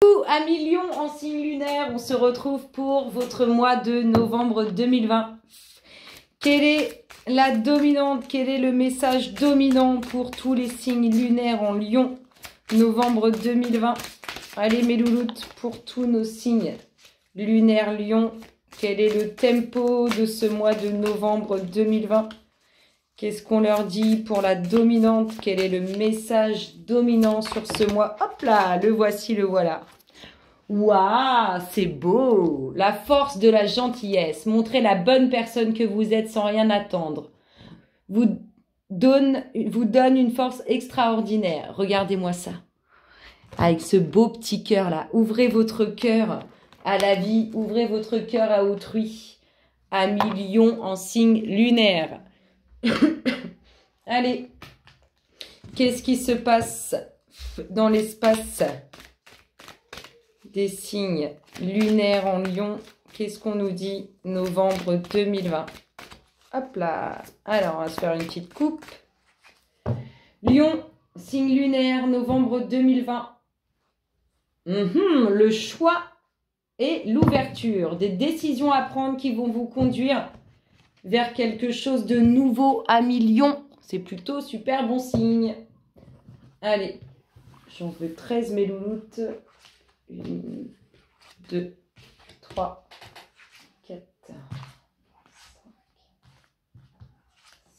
Amis Lion en signe lunaire, on se retrouve pour votre mois de novembre 2020. Quelle est la dominante? Quel est le message dominant pour tous les signes lunaires en Lion, novembre 2020? Allez mes louloutes, pour tous nos signes lunaires Lion, quel est le tempo de ce mois de novembre 2020? Qu'est-ce qu'on leur dit pour la dominante? Quel est le message dominant sur ce mois? Hop là, le voici, le voilà. Waouh, c'est beau! La force de la gentillesse. Montrez la bonne personne que vous êtes sans rien attendre. Vous donne une force extraordinaire. Regardez-moi ça. Avec ce beau petit cœur là. Ouvrez votre cœur à la vie. Ouvrez votre cœur à autrui. Amis Lion en signe lunaire. Allez. Qu'est-ce qui se passe dans l'espace des signes lunaires en Lion? Qu'est-ce qu'on nous dit novembre 2020? Hop là. Alors, on va se faire une petite coupe. Lion, signe lunaire, novembre 2020. Le choix et l'ouverture. Des décisions à prendre qui vont vous conduire vers quelque chose de nouveau, amis Lion. C'est plutôt super bon signe. Allez, j'en veux 13 mes louloutes. 1, 2, 3, 4, 5,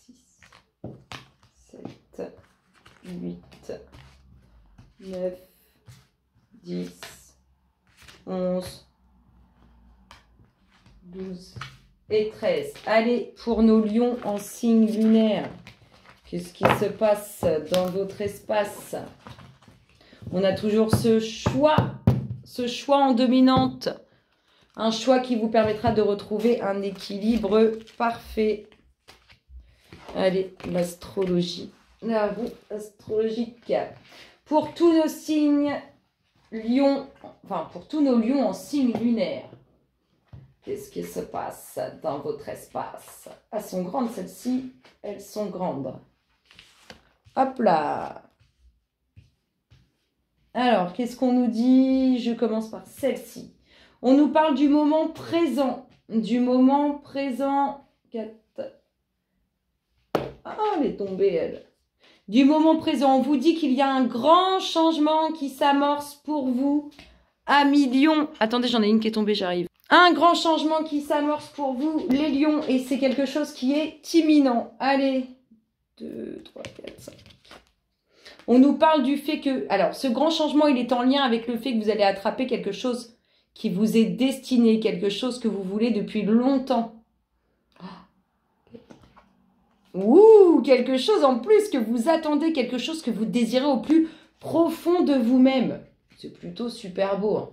6, 7, 8, 9, 10, 11, 12 et 13. Allez, pour nos lions en signe lunaire, qu'est-ce qui se passe dans votre espace? On a toujours ce choix en dominante. Un choix qui vous permettra de retrouver un équilibre parfait. Allez, l'astrologie. La roue astrologique. Pour tous nos signes lions, enfin pour tous nos lions en signe lunaire, qu'est-ce qui se passe dans votre espace? Elles sont grandes celles-ci, elles sont grandes. Hop là. Alors, qu'est-ce qu'on nous dit? Je commence par celle-ci. On nous parle du moment présent. Du moment présent. 4. Ah, elle est tombée, elle. Du moment présent. On vous dit qu'il y a un grand changement qui s'amorce pour vous, amis Lions. Attendez, j'en ai une qui est tombée, j'arrive. Un grand changement qui s'amorce pour vous, les lions. Et c'est quelque chose qui est imminent. Allez. 2, 3, 4, 5. On nous parle du fait que... Alors, ce grand changement, il est en lien avec le fait que vous allez attraper quelque chose qui vous est destiné, quelque chose que vous voulez depuis longtemps. Ouh, quelque chose en plus que vous attendez, quelque chose que vous désirez au plus profond de vous-même. C'est plutôt super beau. Hein.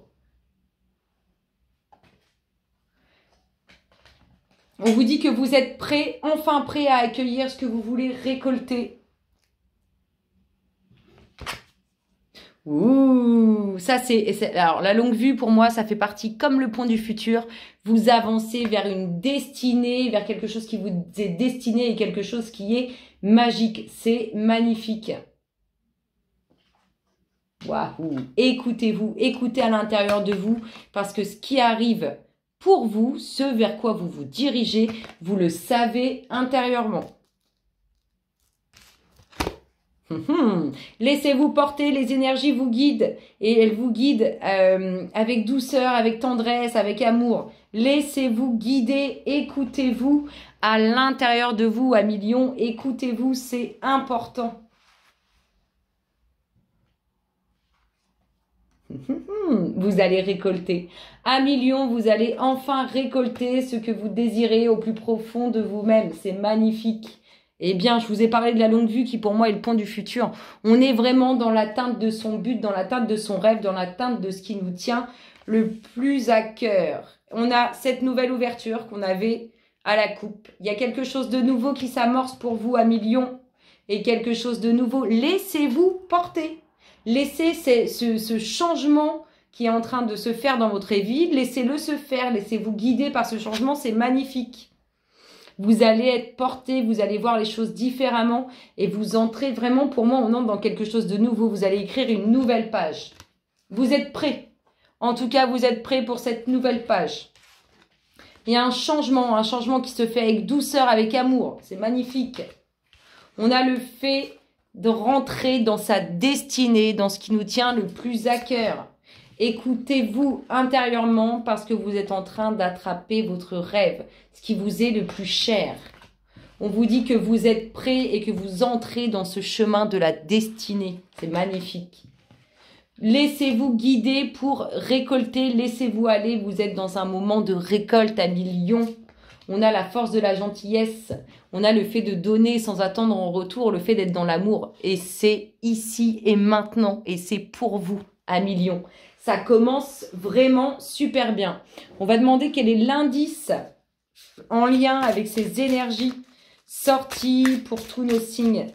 On vous dit que vous êtes prêt, enfin prêt à accueillir ce que vous voulez récolter. Ouh, ça c'est... Alors, la longue vue, pour moi, ça fait partie comme le point du futur. Vous avancez vers une destinée, vers quelque chose qui vous est destiné et quelque chose qui est magique. C'est magnifique. Waouh. Écoutez-vous, écoutez à l'intérieur de vous, parce que ce qui arrive pour vous, ce vers quoi vous vous dirigez, vous le savez intérieurement. Laissez-vous porter, les énergies vous guident et elles vous guident avec douceur, avec tendresse, avec amour. Laissez-vous guider, écoutez-vous à l'intérieur de vous, amis Lions, écoutez-vous, c'est important. Vous allez récolter. Amis Lions, vous allez enfin récolter ce que vous désirez au plus profond de vous-même. C'est magnifique. Eh bien, je vous ai parlé de la longue vue qui, pour moi, est le point du futur. On est vraiment dans l'atteinte de son but, dans l'atteinte de son rêve, dans l'atteinte de ce qui nous tient le plus à cœur. On a cette nouvelle ouverture qu'on avait à la coupe. Il y a quelque chose de nouveau qui s'amorce pour vous, amis Lions, et quelque chose de nouveau. Laissez-vous porter. Laissez ce changement qui est en train de se faire dans votre vie. Laissez-le se faire. Laissez-vous guider par ce changement. C'est magnifique. Vous allez être porté, vous allez voir les choses différemment et vous entrez vraiment, pour moi, on entre dans quelque chose de nouveau. Vous allez écrire une nouvelle page. Vous êtes prêts. En tout cas, vous êtes prêts pour cette nouvelle page. Il y a un changement qui se fait avec douceur, avec amour. C'est magnifique. On a le fait de rentrer dans sa destinée, dans ce qui nous tient le plus à cœur. Écoutez-vous intérieurement parce que vous êtes en train d'attraper votre rêve, ce qui vous est le plus cher. On vous dit que vous êtes prêts et que vous entrez dans ce chemin de la destinée. C'est magnifique. Laissez-vous guider pour récolter, laissez-vous aller. Vous êtes dans un moment de récolte à millions. On a la force de la gentillesse. On a le fait de donner sans attendre en retour, le fait d'être dans l'amour. Et c'est ici et maintenant. Et c'est pour vous à millions. Ça commence vraiment super bien. On va demander quel est l'indice en lien avec ces énergies sorties pour tous nos signes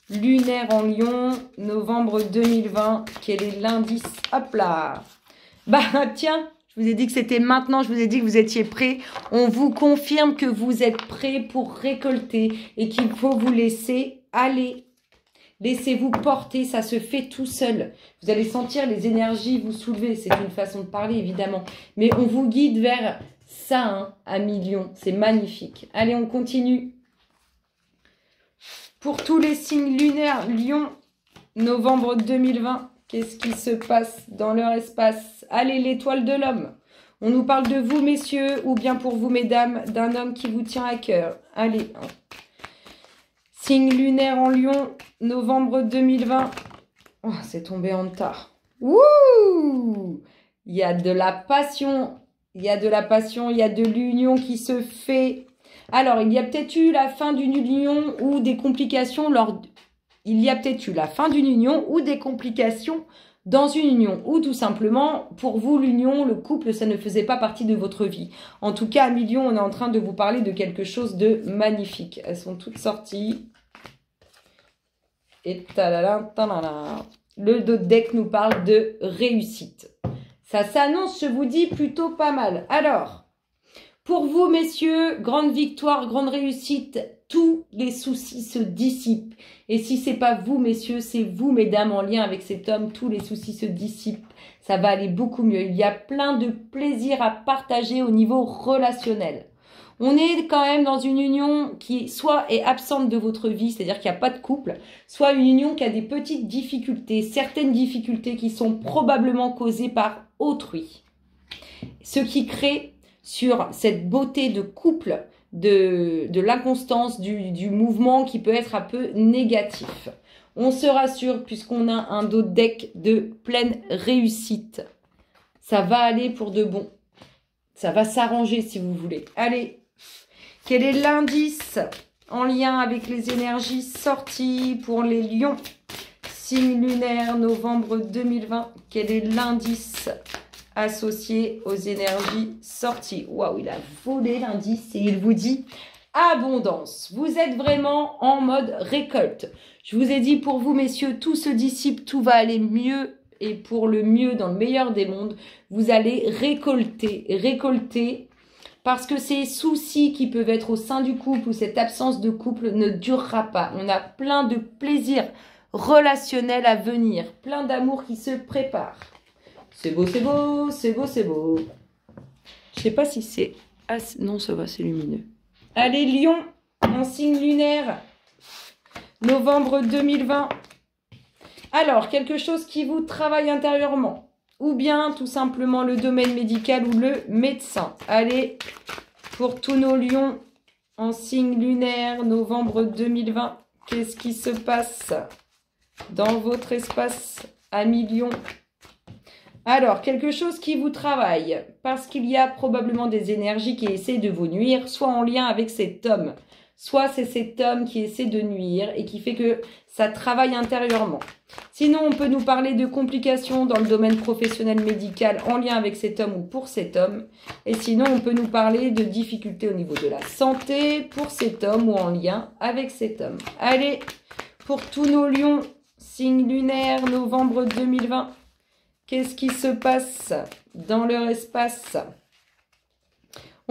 lunaires en Lion, novembre 2020. Quel est l'indice? Hop là. Bah tiens, je vous ai dit que c'était maintenant, je vous ai dit que vous étiez prêts. On vous confirme que vous êtes prêts pour récolter et qu'il faut vous laisser aller. Laissez-vous porter, ça se fait tout seul. Vous allez sentir les énergies vous soulever. C'est une façon de parler, évidemment. Mais on vous guide vers ça, hein, à millions. C'est magnifique. Allez, on continue. Pour tous les signes lunaires, Lion, novembre 2020, qu'est-ce qui se passe dans leur espace? Allez, l'étoile de l'homme. On nous parle de vous, messieurs, ou bien pour vous, mesdames, d'un homme qui vous tient à cœur. Allez. Signe lunaire en Lion, novembre 2020. Oh, c'est tombé en retard. Wouh! Il y a de la passion. Il y a de la passion, il y a de l'union qui se fait. Alors, il y a peut-être eu la fin d'une union ou des complications Il y a peut-être eu la fin d'une union ou des complications dans une union. Ou tout simplement, pour vous, l'union, le couple, ça ne faisait pas partie de votre vie. En tout cas, à millions, on est en train de vous parler de quelque chose de magnifique. Elles sont toutes sorties. Et talala, talala. Le dos de deck nous parle de réussite. Ça s'annonce, je vous dis, plutôt pas mal. Alors, pour vous, messieurs, grande victoire, grande réussite, tous les soucis se dissipent. Et si c'est pas vous, messieurs, c'est vous, mesdames, en lien avec cet homme, tous les soucis se dissipent. Ça va aller beaucoup mieux. Il y a plein de plaisir à partager au niveau relationnel. On est quand même dans une union qui soit est absente de votre vie, c'est-à-dire qu'il n'y a pas de couple, soit une union qui a des petites difficultés, certaines difficultés qui sont probablement causées par autrui. Ce qui crée sur cette beauté de couple, de l'inconstance, du mouvement qui peut être un peu négatif. On se rassure puisqu'on a un dos de deck de pleine réussite. Ça va aller pour de bon. Ça va s'arranger si vous voulez. Allez. Quel est l'indice en lien avec les énergies sorties pour les lions? Signe lunaire, novembre 2020. Quel est l'indice associé aux énergies sorties? Waouh, il a volé l'indice et il vous dit abondance. Vous êtes vraiment en mode récolte. Je vous ai dit pour vous, messieurs, tout se dissipe, tout va aller mieux et pour le mieux dans le meilleur des mondes. Vous allez récolter. Parce que ces soucis qui peuvent être au sein du couple ou cette absence de couple ne durera pas. On a plein de plaisirs relationnels à venir. Plein d'amour qui se prépare. C'est beau, c'est beau, c'est beau, c'est beau. Je sais pas si c'est... Ah, non, ça va, c'est lumineux. Allez, Lion, en signe lunaire. Novembre 2020. Alors, quelque chose qui vous travaille intérieurement. Ou bien tout simplement le domaine médical ou le médecin. Allez, pour tous nos lions en signe lunaire, novembre 2020, qu'est-ce qui se passe dans votre espace à millions? Alors, quelque chose qui vous travaille, parce qu'il y a probablement des énergies qui essaient de vous nuire, soit en lien avec cet homme, soit c'est cet homme qui essaie de nuire et qui fait que ça travaille intérieurement. Sinon, on peut nous parler de complications dans le domaine professionnel médical en lien avec cet homme ou pour cet homme. Et sinon, on peut nous parler de difficultés au niveau de la santé pour cet homme ou en lien avec cet homme. Allez, pour tous nos lions, signe lunaire, novembre 2020, qu'est-ce qui se passe dans leur espace ?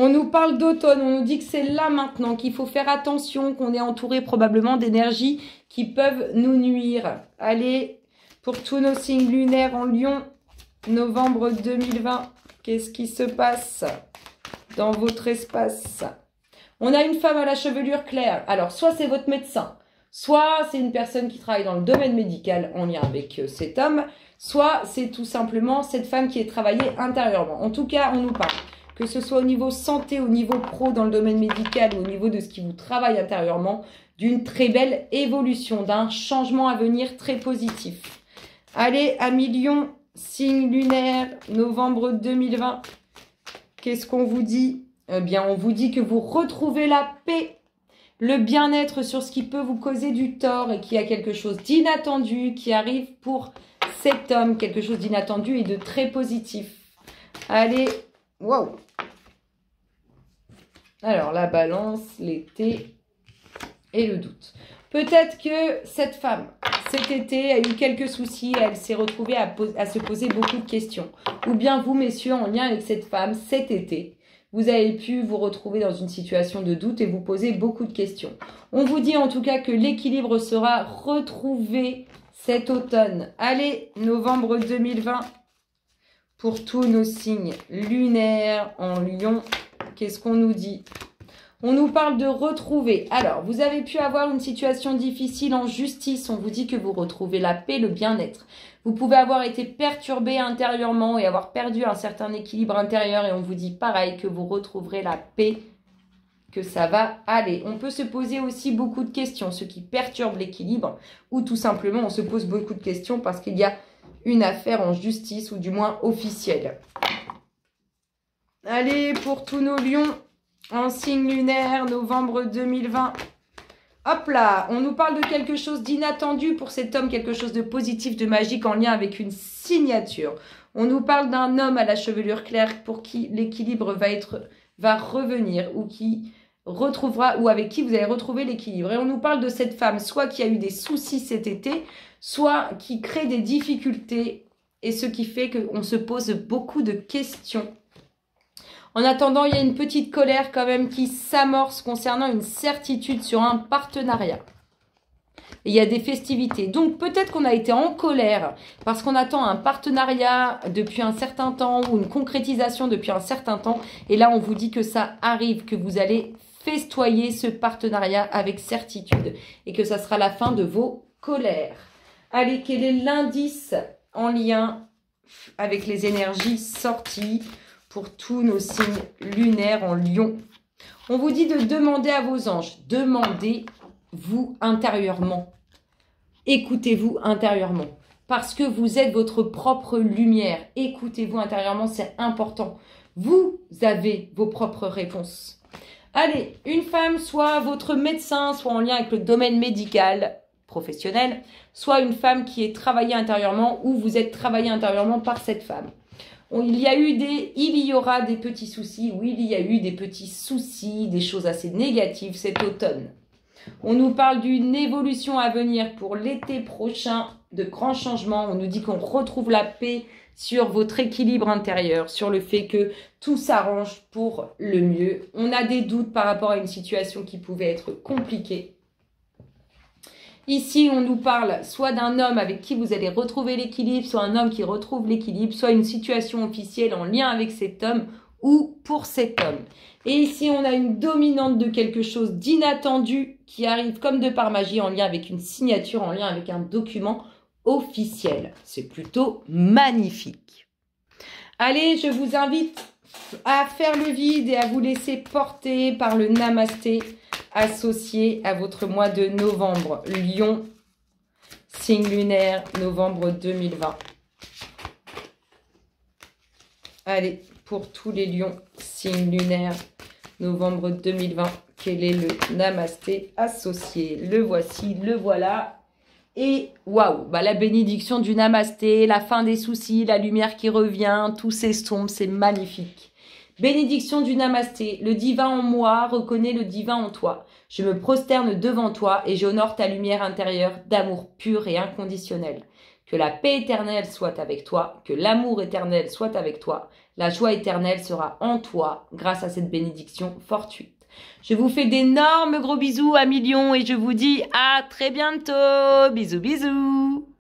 On nous parle d'automne, on nous dit que c'est là maintenant, qu'il faut faire attention, qu'on est entouré probablement d'énergies qui peuvent nous nuire. Allez, pour tous nos signes lunaires en Lion, novembre 2020. Qu'est-ce qui se passe dans votre espace? On a une femme à la chevelure claire. Alors, soit c'est votre médecin, soit c'est une personne qui travaille dans le domaine médical en lien avec cet homme, soit c'est tout simplement cette femme qui est travaillée intérieurement. En tout cas, on nous parle, que ce soit au niveau santé, au niveau pro, dans le domaine médical ou au niveau de ce qui vous travaille intérieurement, d'une très belle évolution, d'un changement à venir très positif. Allez, à million, signe lunaire, novembre 2020. Qu'est-ce qu'on vous dit? Eh bien, on vous dit que vous retrouvez la paix, le bien-être sur ce qui peut vous causer du tort et qu'il y a quelque chose d'inattendu qui arrive pour cet homme, quelque chose d'inattendu et de très positif. Allez, waouh! Alors, la balance, l'été et le doute. Peut-être que cette femme, cet été, a eu quelques soucis, elle s'est retrouvée à se poser beaucoup de questions. Ou bien vous, messieurs, en lien avec cette femme, cet été, vous avez pu vous retrouver dans une situation de doute et vous poser beaucoup de questions. On vous dit en tout cas que l'équilibre sera retrouvé cet automne. Allez, novembre 2020, pour tous nos signes lunaires en Lion, qu'est-ce qu'on nous dit? On nous parle de retrouver. Alors, vous avez pu avoir une situation difficile en justice. On vous dit que vous retrouvez la paix, le bien-être. Vous pouvez avoir été perturbé intérieurement et avoir perdu un certain équilibre intérieur. Et on vous dit pareil, que vous retrouverez la paix, que ça va aller. On peut se poser aussi beaucoup de questions, ce qui perturbe l'équilibre. Ou tout simplement, on se pose beaucoup de questions parce qu'il y a une affaire en justice ou du moins officielle. Allez, pour tous nos lions. En signe lunaire, novembre 2020. Hop là, on nous parle de quelque chose d'inattendu pour cet homme, quelque chose de positif, de magique en lien avec une signature. On nous parle d'un homme à la chevelure claire pour qui l'équilibre va revenir ou qui retrouvera ou avec qui vous allez retrouver l'équilibre. Et on nous parle de cette femme, soit qui a eu des soucis cet été, soit qui crée des difficultés et ce qui fait qu'on se pose beaucoup de questions. En attendant, il y a une petite colère quand même qui s'amorce concernant une certitude sur un partenariat. Et il y a des festivités. Donc peut-être qu'on a été en colère parce qu'on attend un partenariat depuis un certain temps ou une concrétisation depuis un certain temps. Et là, on vous dit que ça arrive, que vous allez festoyer ce partenariat avec certitude et que ça sera la fin de vos colères. Allez, quel est l'indice en lien avec les énergies sorties pour tous nos signes lunaires en Lion? On vous dit de demander à vos anges. Demandez-vous intérieurement. Écoutez-vous intérieurement. Parce que vous êtes votre propre lumière. Écoutez-vous intérieurement, c'est important. Vous avez vos propres réponses. Allez, une femme, soit votre médecin, soit en lien avec le domaine médical, professionnel, soit une femme qui est travaillée intérieurement ou vous êtes travaillé intérieurement par cette femme. Il y aura des petits soucis, oui, il y a eu des petits soucis, des choses assez négatives cet automne. On nous parle d'une évolution à venir pour l'été prochain, de grands changements. On nous dit qu'on retrouve la paix sur votre équilibre intérieur, sur le fait que tout s'arrange pour le mieux. On a des doutes par rapport à une situation qui pouvait être compliquée. Ici, on nous parle soit d'un homme avec qui vous allez retrouver l'équilibre, soit un homme qui retrouve l'équilibre, soit une situation officielle en lien avec cet homme ou pour cet homme. Et ici, on a une dominante de quelque chose d'inattendu qui arrive comme de par magie en lien avec une signature, en lien avec un document officiel. C'est plutôt magnifique. Allez, je vous invite à faire le vide et à vous laisser porter par le Namasté associé à votre mois de novembre. Lion, signe lunaire, novembre 2020. Allez, pour tous les lions, signe lunaire, novembre 2020. Quel est le Namasté associé? Le voici, le voilà. Et waouh, bah la bénédiction du Namasté, la fin des soucis, la lumière qui revient, tout s'estompe, c'est magnifique. Bénédiction du Namasté, le divin en moi reconnaît le divin en toi. Je me prosterne devant toi et j'honore ta lumière intérieure d'amour pur et inconditionnel. Que la paix éternelle soit avec toi, que l'amour éternel soit avec toi. La joie éternelle sera en toi grâce à cette bénédiction fortuite. Je vous fais d'énormes gros bisous à millions et je vous dis à très bientôt. Bisous, bisous.